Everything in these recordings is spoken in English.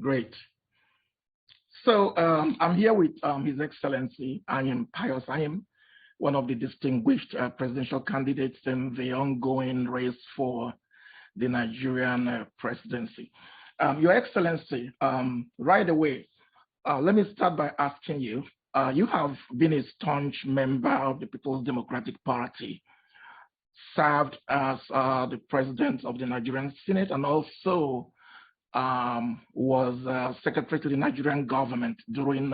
Great. So I'm here with His Excellency Anyim Pius Anyim, one of the distinguished presidential candidates in the ongoing race for the Nigerian presidency. Your Excellency, right away, let me start by asking you, you have been a staunch member of the People's Democratic Party, served as the president of the Nigerian Senate, and also was secretary to the Nigerian government during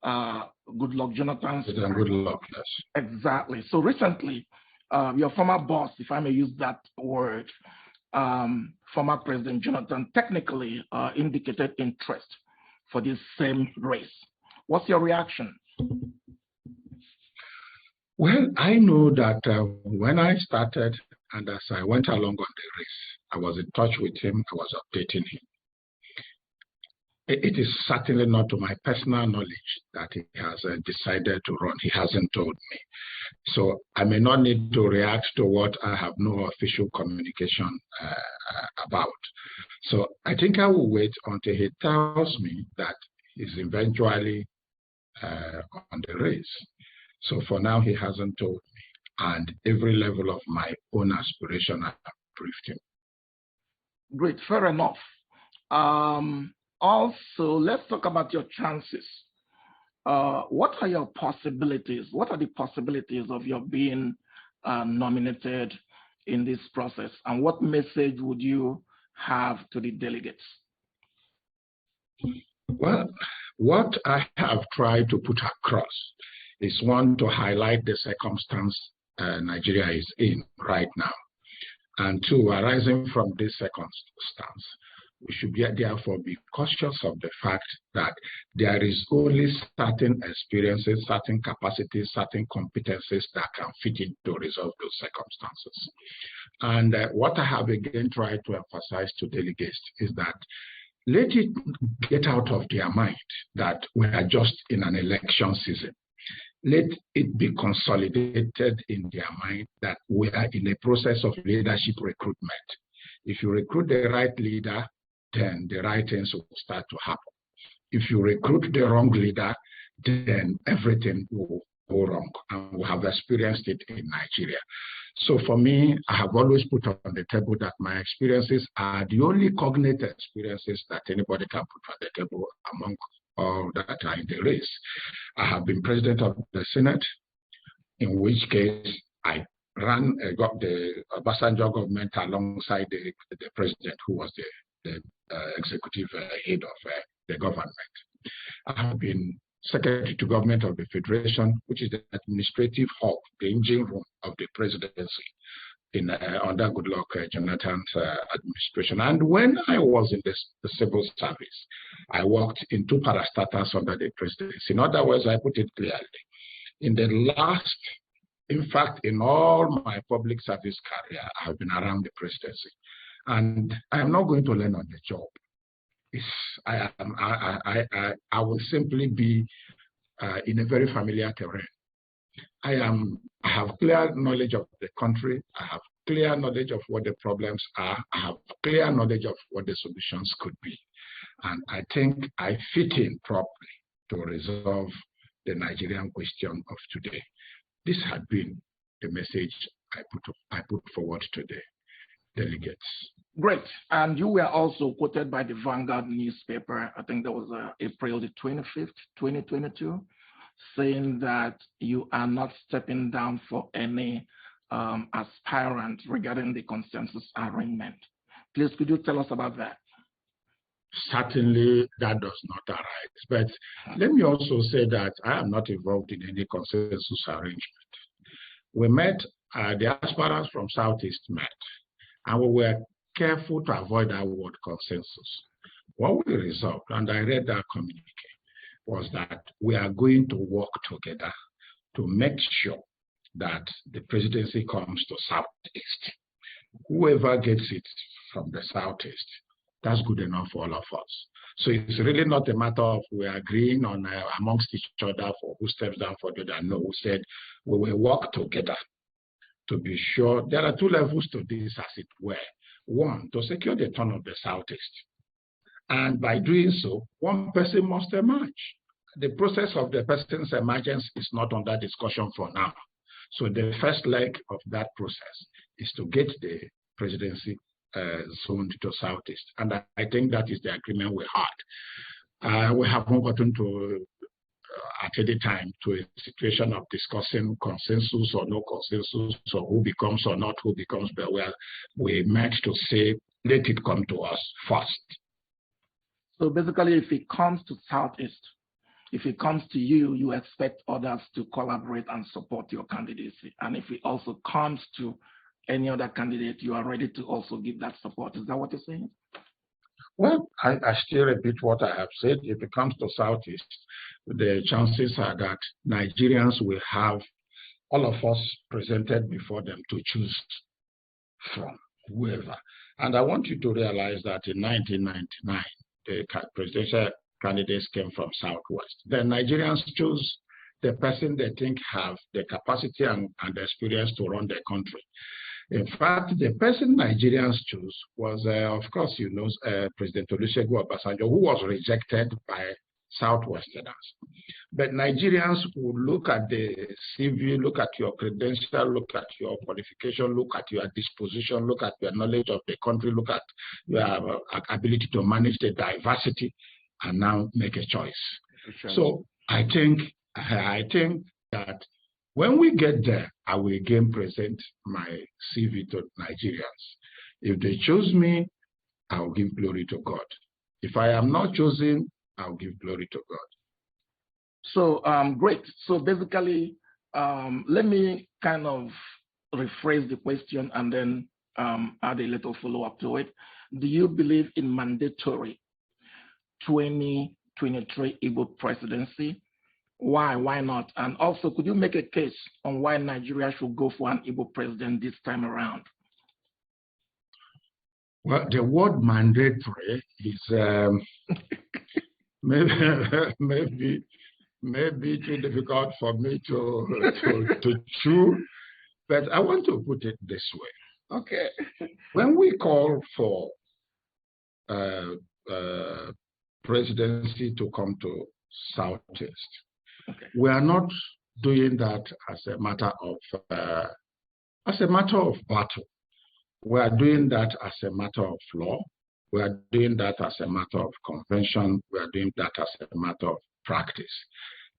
Goodluck Jonathan's time. Goodluck, yes. Exactly. So recently, your former boss, if I may use that word, former President Jonathan, technically indicated interest for this same race. What's your reaction? Well, I know that when I started and as I went along on the race, I was in touch with him, I was updating him. It is certainly not to my personal knowledge that he has decided to run. He hasn't told me. So I may not need to react to what I have no official communication about. So I think I will wait until he tells me that he's eventually on the race. So for now, he hasn't told me. And every level of my own aspiration, I have briefed him. Great, fair enough. Also, let's talk about your chances. What are your possibilities? What are the possibilities of your being nominated in this process? And what message would you have to the delegates? Well, what I have tried to put across is one, to highlight the circumstance Nigeria is in right now. And two, arising from this circumstance, we should therefore be cautious of the fact that there is only certain experiences, certain capacities, certain competencies that can fit in to resolve those circumstances. And what I have again tried to emphasize to delegates is that let it get out of their mind that we are just in an election season. Let it be consolidated in their mind that we are in a process of leadership recruitment. If you recruit the right leader, then the right things will start to happen. If you recruit the wrong leader, then everything will go wrong. And we have experienced it in Nigeria. So for me, I have always put on the table that my experiences are the only cognate experiences that anybody can put on the table among all that are in the race. I have been president of the Senate, in which case I ran got the Obasanjo government alongside the president, who was the executive head of the government. I have been secretary to government of the Federation, which is the administrative hub, the engine room of the presidency in under Goodluck Jonathan's administration. And when I was in the civil service, I worked in two parastatals under the presidency. In other words, I put it clearly, in fact, in all my public service career, I have been around the presidency. And I am not going to learn on the job. I will simply be in a very familiar terrain. I have clear knowledge of the country. I have clear knowledge of what the problems are. I have clear knowledge of what the solutions could be. And I think I fit in properly to resolve the Nigerian question of today. This had been the message I put forward to the delegates. Great. And you were also quoted by the Vanguard newspaper, I think that was April the 25th, 2022, saying that you are not stepping down for any aspirant regarding the consensus arrangement. Please, could you tell us about that? Certainly, that does not arise. But let me also say that I am not involved in any consensus arrangement. We met, the aspirants from Southeast met, and we were careful to avoid that word consensus. What we resolved, and I read that communique, was that we are going to work together to make sure that the presidency comes to Southeast. Whoever gets it from the Southeast, that's good enough for all of us. So it's really not a matter of we are agreeing on amongst each other for who steps down for the other. No, we said we will work together to be sure. There are two levels to this, as it were. One, to secure the turn of the Southeast. And by doing so, one person must emerge. The process of the person's emergence is not under discussion for now. So the first leg of that process is to get the presidency zoned to Southeast. And I think that is the agreement we had. We haven't gotten to, at any time, to a situation of discussing consensus or no consensus, or who becomes or not who becomes, but we meant to say, let it come to us first. So basically, if it comes to Southeast, if it comes to you, you expect others to collaborate and support your candidacy. And if it also comes to any other candidate, you are ready to also give that support. Is that what you're saying? Well, I still repeat what I have said. If it comes to Southeast, the chances are that Nigerians will have all of us presented before them to choose from, whoever. And I want you to realize that in 1999, the presidential candidates came from Southwest. The Nigerians chose the person they think have the capacity and the experience to run the country. In fact, the person Nigerians chose was, of course, you know, President Olusegun Obasanjo, who was rejected by Southwesterners. But Nigerians will look at the CV, look at your credential, look at your qualification, look at your disposition, look at your knowledge of the country, look at your ability to manage the diversity, and now make a choice. Sure. So I think that when we get there, I will again present my CV to Nigerians. If they choose me, I'll give glory to God. If I am not chosen, I'll give glory to God. So great. So basically, let me kind of rephrase the question and then add a little follow-up to it. Do you believe in mandatory 2023 Igbo presidency? Why? Why not? And also, could you make a case on why Nigeria should go for an Igbo president this time around? Well, the word mandatory is maybe too difficult for me to chew, but I want to put it this way. Okay. When we call for presidency to come to Southeast, okay, we are not doing that as a matter of battle. We are doing that as a matter of law. We are doing that as a matter of convention. We are doing that as a matter of practice.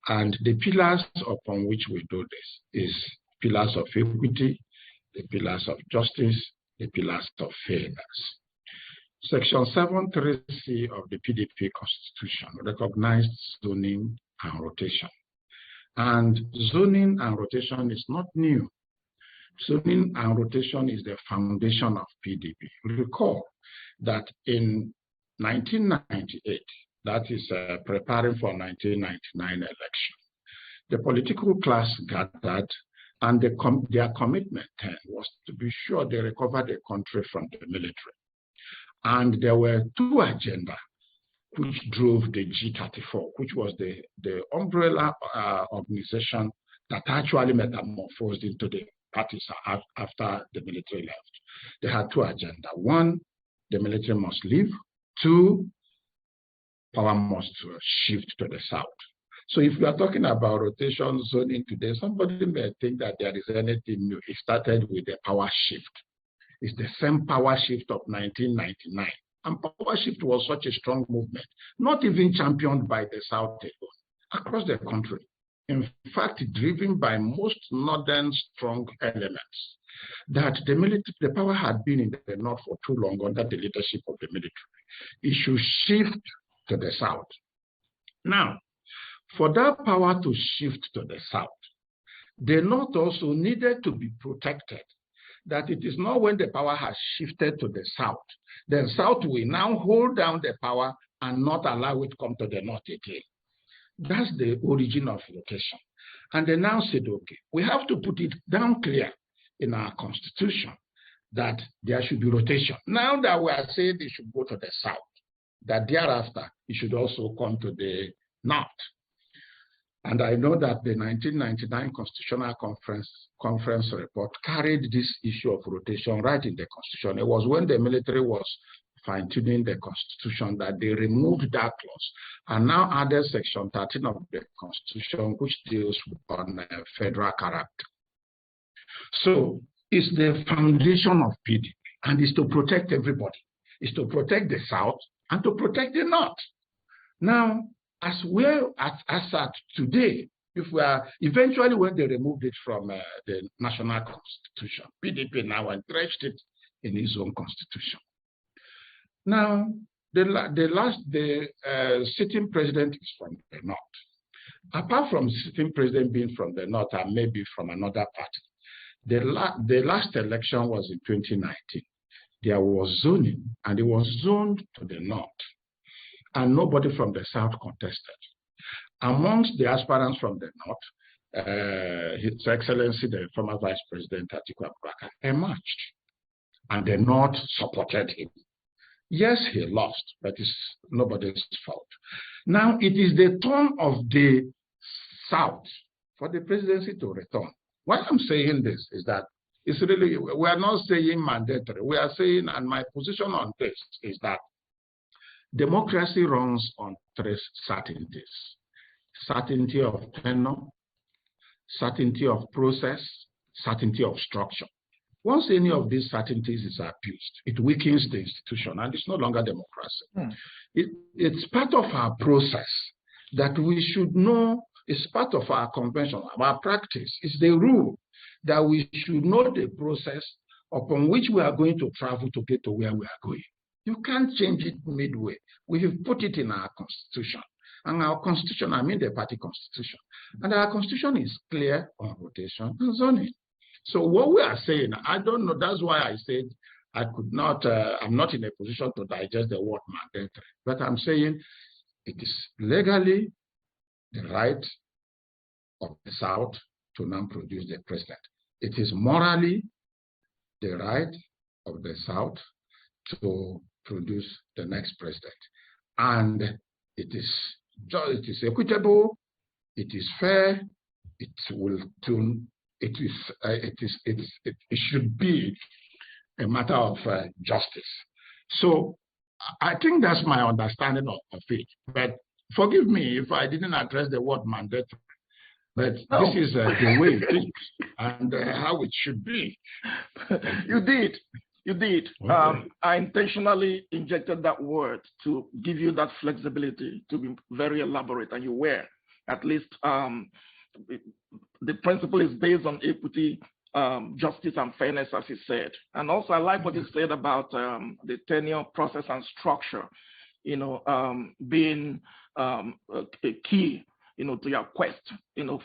And the pillars upon which we do this is pillars of equity, the pillars of justice, the pillars of fairness. Section 7.3c of the PDP Constitution recognized zoning and rotation. And zoning and rotation is not new. Zoning and rotation is the foundation of PDP. Recall that in 1998, that is preparing for 1999 election, the political class gathered, and their commitment then was to be sure they recover the country from the military. And there were two agendas which drove the G34, which was the umbrella organization that actually metamorphosed into the parties after the military left. They had two agendas. One, the military must leave. Two, power must shift to the south. So if we are talking about rotation zoning today, somebody may think that there is anything new. It started with the power shift. It's the same power shift of 1999. And power shift was such a strong movement, not even championed by the South across the country. In fact, driven by most northern strong elements, that the power had been in the north for too long under the leadership of the military. It should shift to the south. Now, for that power to shift to the south, the north also needed to be protected. That it is not when the power has shifted to the south, the south will now hold down the power and not allow it to come to the north again. That's the origin of rotation. And they now said, okay, we have to put it down clear in our constitution that there should be rotation. Now that we are saying they should go to the south, that thereafter it should also come to the north. And I know that the 1999 Constitutional Conference report carried this issue of rotation right in the Constitution. It was when the military was fine-tuning the Constitution that they removed that clause and now added Section 13 of the Constitution, which deals on federal character. So it's the foundation of PDP, and it's to protect everybody. It's to protect the South and to protect the North. Now, as well as at today, if we are eventually when they removed it from the national constitution, PDP now entrenched it in its own constitution. Now, the sitting president is from the North. Apart from sitting president being from the North and maybe from another party, the last election was in 2019. There was zoning, and it was zoned to the North, and nobody from the South contested. Amongst the aspirants from the North, His Excellency, the former Vice President Atiku Abubakar, emerged, and the North supported him. Yes, he lost, but it's nobody's fault. Now, it is the turn of the South for the presidency to return. Why I'm saying this is that it's really, we are not saying mandatory. We are saying, and my position on this is that democracy runs on three certainties: certainty of tenure, certainty of process, certainty of structure. Once any of these certainties is abused, it weakens the institution, and it's no longer democracy. It's part of our process that we should know. It's part of our convention, our practice. It's the rule that we should know the process upon which we are going to travel to get to where we are going. You can't change it midway. We have put it in our constitution. And our constitution, I mean the party constitution. And our constitution is clear on rotation and zoning. So what we are saying, I don't know, that's why I said I could not, I'm not in a position to digest the word mandatory. But I'm saying it is legally the right of the South to now produce the president. It is morally the right of the South to produce the next president. And it is equitable, it is fair, it will tune, it should be a matter of justice. So I think that's my understanding of it. But forgive me if I didn't address the word mandatory, but this is the way it is and how it should be. You did. You did. Okay. I intentionally injected that word to give you that flexibility to be very elaborate, and you were. At least the principle is based on equity, justice, and fairness, as you said. And also, I like what you said about the tenure, process, and structure, being a key, to your quest,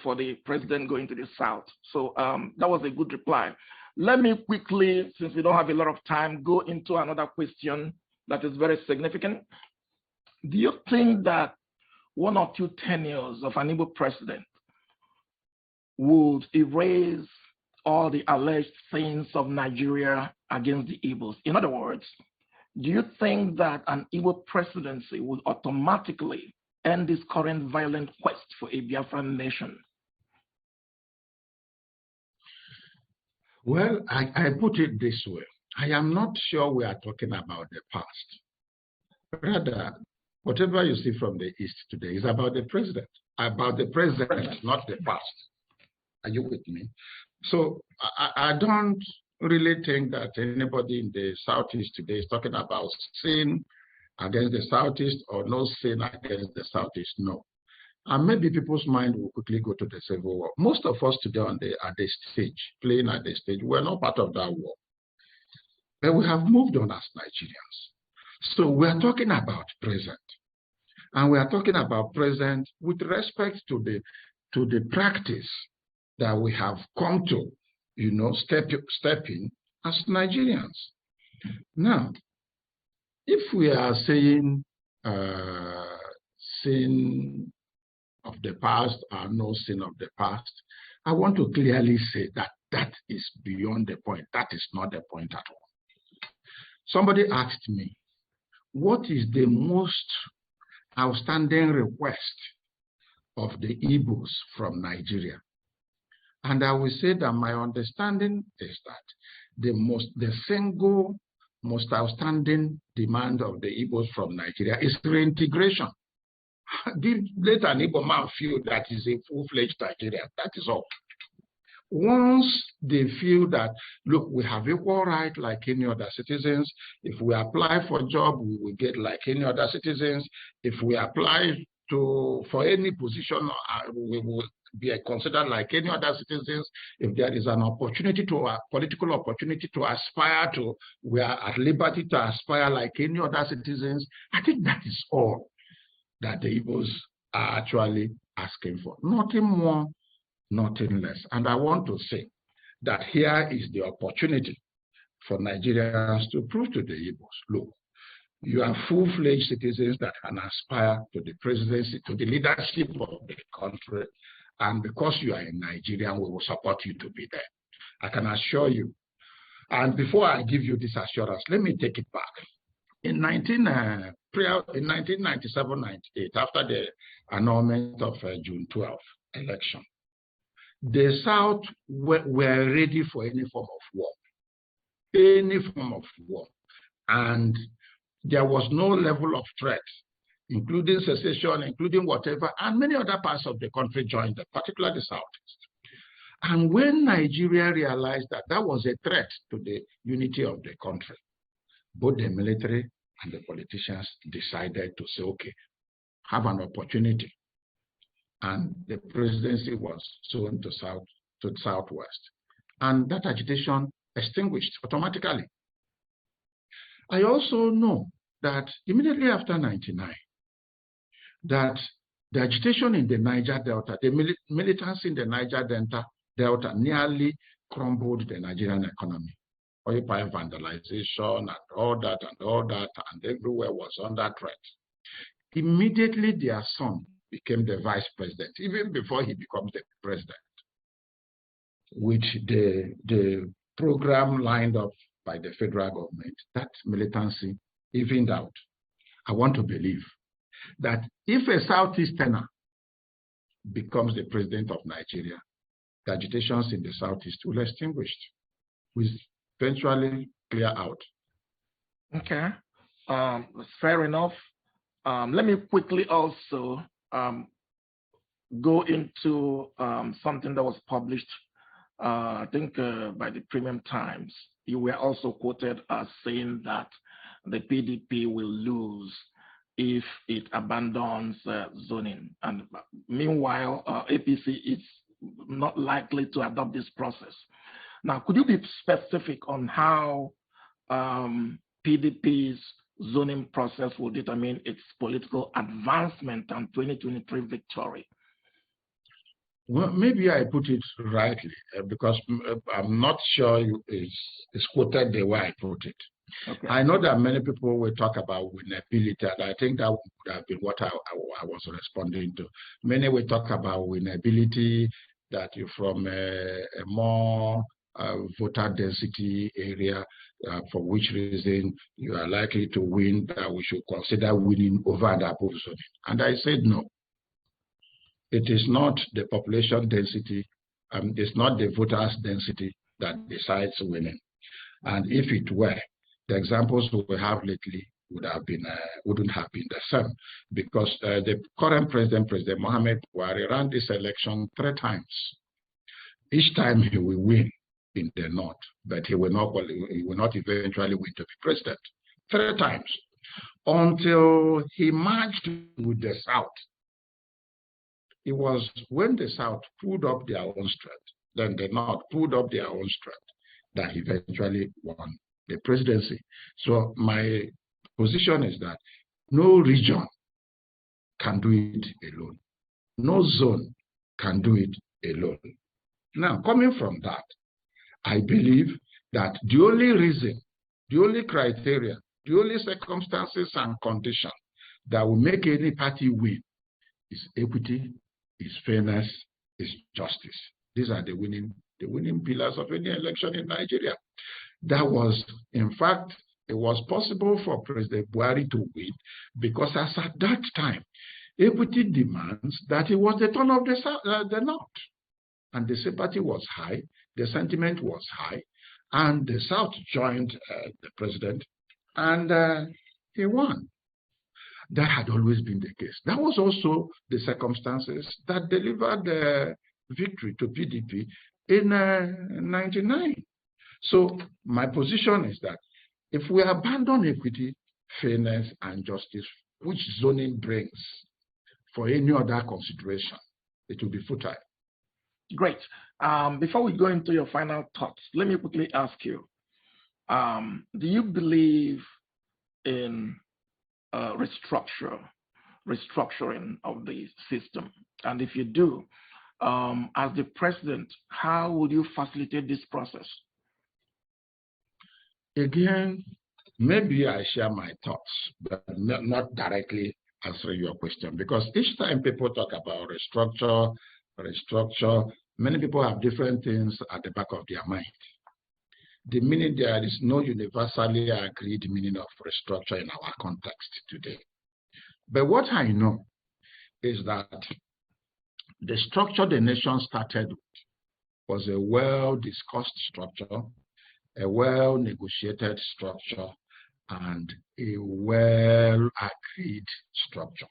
for the president going to the South. So that was a good reply. Let me quickly, since we don't have a lot of time, go into another question that is very significant. Do you think that one or two tenures of an Igbo president would erase all the alleged sins of Nigeria against the Igbos? In other words, do you think that an Igbo presidency would automatically end this current violent quest for a Biafran nation? Well, I put it this way. I am not sure we are talking about the past. Rather, whatever you see from the East today is about the president, not the past. Are you with me? So I don't really think that anybody in the Southeast today is talking about sin against the Southeast or no sin against the Southeast. No. And maybe people's mind will quickly go to the Civil War. Most of us today at the stage, playing at the stage, we're not part of that war. But we have moved on as Nigerians. So we're talking about present. And we are talking about present with respect to the practice that we have come to, stepping as Nigerians. Now, if we are saying sin of the past or no sin of the past, I want to clearly say that that is beyond the point. That is not the point at all. Somebody asked me, what is the most outstanding request of the Igbos from Nigeria? And I will say that my understanding is that the single most outstanding demand of the Igbos from Nigeria is reintegration. Let an Igbo man feel that he's a full-fledged Nigerian. That is all. Once they feel that, look, we have equal right like any other citizens. If we apply for a job, we will get like any other citizens. If we apply for any position, we will be considered like any other citizens. If there is an opportunity a political opportunity to aspire to, we are at liberty to aspire like any other citizens. I think that is all that the Igbos are actually asking for. Nothing more, nothing less. And I want to say that here is the opportunity for Nigerians to prove to the Igbos, look, you are full-fledged citizens that can aspire to the presidency, to the leadership of the country. And because you are in Nigeria, we will support you to be there. I can assure you. And before I give you this assurance, let me take it back. In 1997-98, after the annulment of June 12 election, the South were ready for any form of war. Any form of war. And there was no level of threat, including secession, including whatever, and many other parts of the country joined them, particularly the Southeast. And when Nigeria realized that that was a threat to the unity of the country, both the military and the politicians decided to say, okay, have an opportunity. And the presidency was sown to the Southwest. And that agitation extinguished automatically. I also know that immediately after 1999, that the agitation in the Niger Delta, the militants in the Niger Delta nearly crumbled the Nigerian economy. Oil pipe vandalization and all that, and everywhere was under threat. Immediately their son became the vice president, even before he becomes the president, with the program lined up by the federal government. That militancy evened out. I want to believe that if a Southeasterner becomes the president of Nigeria, the agitations in the Southeast will extinguish, will eventually clear out. Okay, fair enough. Let me quickly also go into something that was published, I think by the Premium Times. You were also quoted as saying that the PDP will lose if it abandons zoning. And meanwhile, APC is not likely to adopt this process. Now, could you be specific on how PDP's zoning process will determine its political advancement and 2023 victory? Well, maybe I put it rightly because I'm not sure it's quoted the way I put it. Okay. I know that many people will talk about winnability, and I think that would have been what I was responding to. Many will talk about winnability, that you're from a more voter density area, for which reason you are likely to win, that we should consider winning over and above zoning. And I said no. It is not the population density, it's not the voters density that decides winning. And if it were, the examples we have lately wouldn't have been the same, because the current President Mohamed Buhari ran this election 3 times. Each time he will win in the north, but he will not eventually win to be president. 3 times, until he merged with the South. It was when the South pulled up their own strength, then the North pulled up their own strength, that he eventually won the presidency. So my position is that no region can do it alone. No zone can do it alone. Now, coming from that, I believe that the only reason, the only criteria, the only circumstances and conditions that will make any party win is equity, is fairness, is justice. These are the winning pillars of any election in Nigeria. That was, in fact, it was possible for President Buhari to win because as at that time, equity demands that it was the turn of the North. And the sympathy was high, the sentiment was high, And the South joined the president, and he won. That had always been the case. That was also the circumstances that delivered the victory to PDP in 99. So my position is that if we abandon equity, fairness, and justice, which zoning brings for any other consideration, it will be futile. Great. Before we go into your final thoughts, let me quickly ask you, do you believe in restructuring of the system? And if you do, as the president, how would you facilitate this process? Again, maybe I share my thoughts, but not directly answering your question, because each time people talk about restructure, many people have different things at the back of their mind. The meaning, there is no universally agreed meaning of restructure in our context today. But what I know is that the structure the nation started with was a well-discussed structure, a well-negotiated structure, and a well-agreed structure.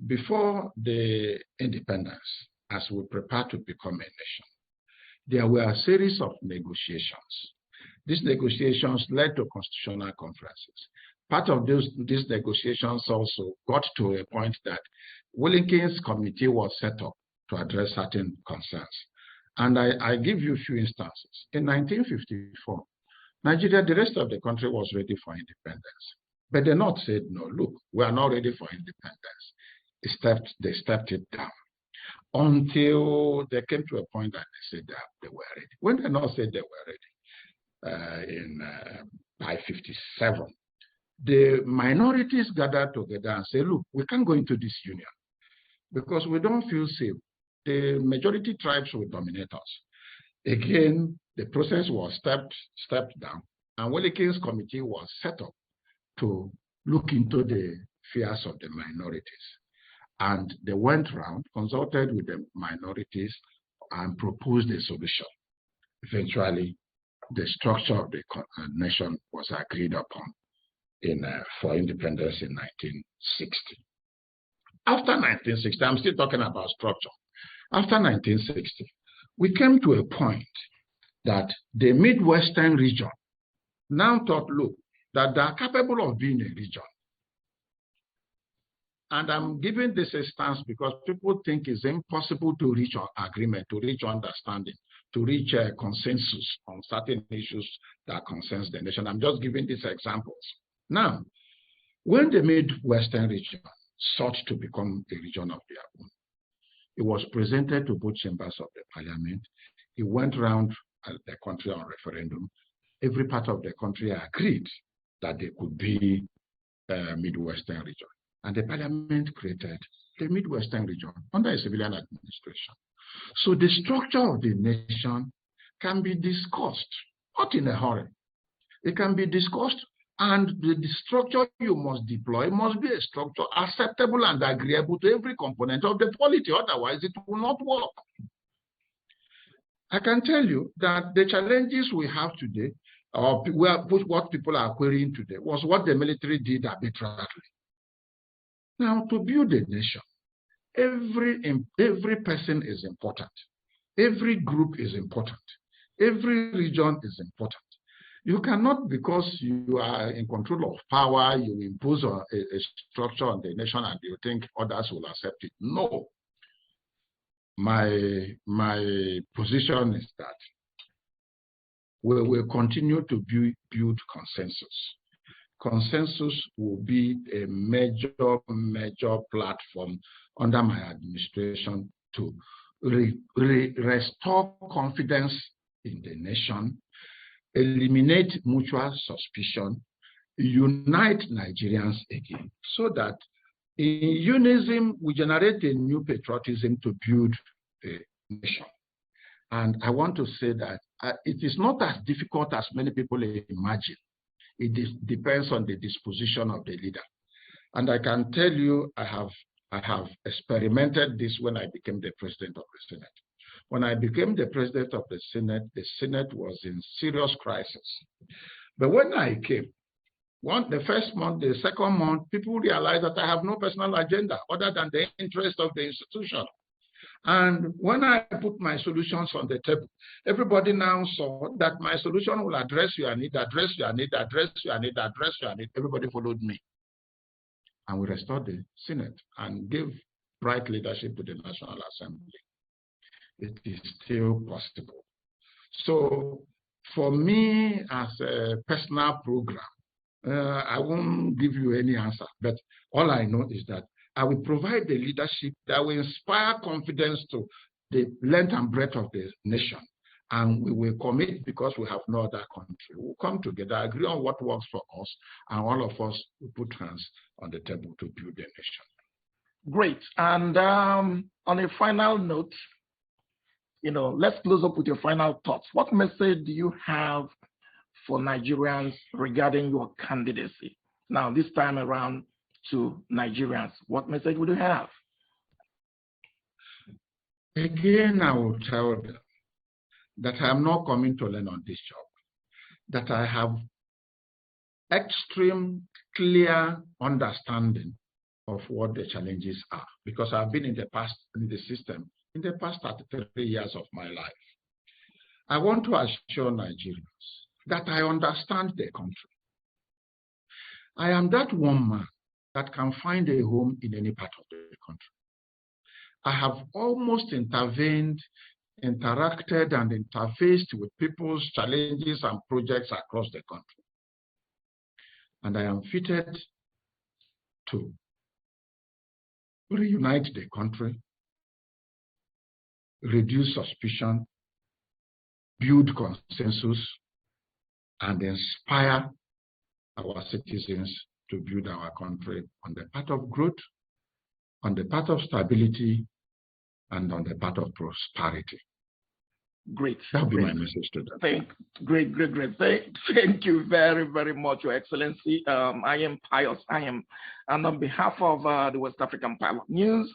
Before the independence, as we prepare to become a nation, there were a series of negotiations. These negotiations led to constitutional conferences. Part of these negotiations also got to a point that Willinkins Committee was set up to address certain concerns. And I give you a few instances. In 1954, Nigeria, the rest of the country was ready for independence. But the North said, no, look, we are not ready for independence. They stepped it down until they came to a point that they said that they were ready. When the North said they were ready, by 57, the minorities gathered together and said, look, we can't go into this union because we don't feel safe. The majority tribes will dominate us. Again, the process was stepped down, and Willinkins Committee was set up to look into the fears of the minorities. And they went around, consulted with the minorities, and proposed a solution. Eventually, the structure of the nation was agreed upon for independence in 1960. After 1960, I'm still talking about structure. After 1960, we came to a point that the Midwestern region now thought, look, that they are capable of being a region. And I'm giving this a stance because people think it's impossible to reach an agreement, to reach understanding, to reach a consensus on certain issues that concerns the nation. I'm just giving these examples. Now, when the Midwestern region sought to become a region of their own, it was presented to both chambers of the parliament. It went around the country on referendum. Every part of the country agreed that there could be a Midwestern region. And the parliament created the Midwestern region under a civilian administration. So the structure of the nation can be discussed, not in a hurry. It can be discussed, and the structure you must deploy must be a structure acceptable and agreeable to every component of the polity. Otherwise, it will not work. I can tell you that the challenges we have today, or what people are querying today, was what the military did arbitrarily. Now, to build a nation, every person is important. Every group is important. Every region is important. You cannot, because you are in control of power, you impose a structure on the nation and you think others will accept it. No. My position is that we will continue to build consensus. Consensus will be a major platform under my administration to restore confidence in the nation, eliminate mutual suspicion, unite Nigerians again, so that in unison we generate a new patriotism to build a nation. And I want to say that it is not as difficult as many people imagine. It depends on the disposition of the leader. And I can tell you, I have experimented this when I became the president of the Senate. When I became the president of the Senate was in serious crisis. But when I came, the first month, the second month, people realized that I have no personal agenda other than the interest of the institution. And when I put my solutions on the table, everybody now saw that my solution will address your need, address your need, address your need, address your need. Everybody followed me. And we restored the Senate and gave bright leadership to the National Assembly. It is still possible. So for me, as a personal program, I won't give you any answer, but all I know is that I will provide the leadership that will inspire confidence to the length and breadth of the nation. And we will commit, because we have no other country. We'll come together, agree on what works for us, and all of us will put hands on the table to build the nation. Great. And on a final note, let's close up with your final thoughts. What message do you have for Nigerians regarding your candidacy? Now, this time around to Nigerians, what message would you have? Again, I will tell them that I am not coming to learn on this job, that I have extreme, clear understanding of what the challenges are, because I've been in the past in the system in the past 33 years of my life. I want to assure Nigerians that I understand the country. I am that one man that can find a home in any part of the country. I have almost intervened, interacted, and interfaced with people's challenges and projects across the country. And I am fitted to reunite the country, reduce suspicion, build consensus, and inspire our citizens to build our country on the path of growth, on the path of stability, and on the path of prosperity. Great. That'll be my message to them. Great. Thank you very, very much, Your Excellency. Anyim Pius Anyim. And on behalf of the West African Pilot News,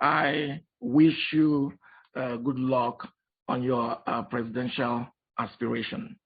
I wish you good luck on your presidential aspiration.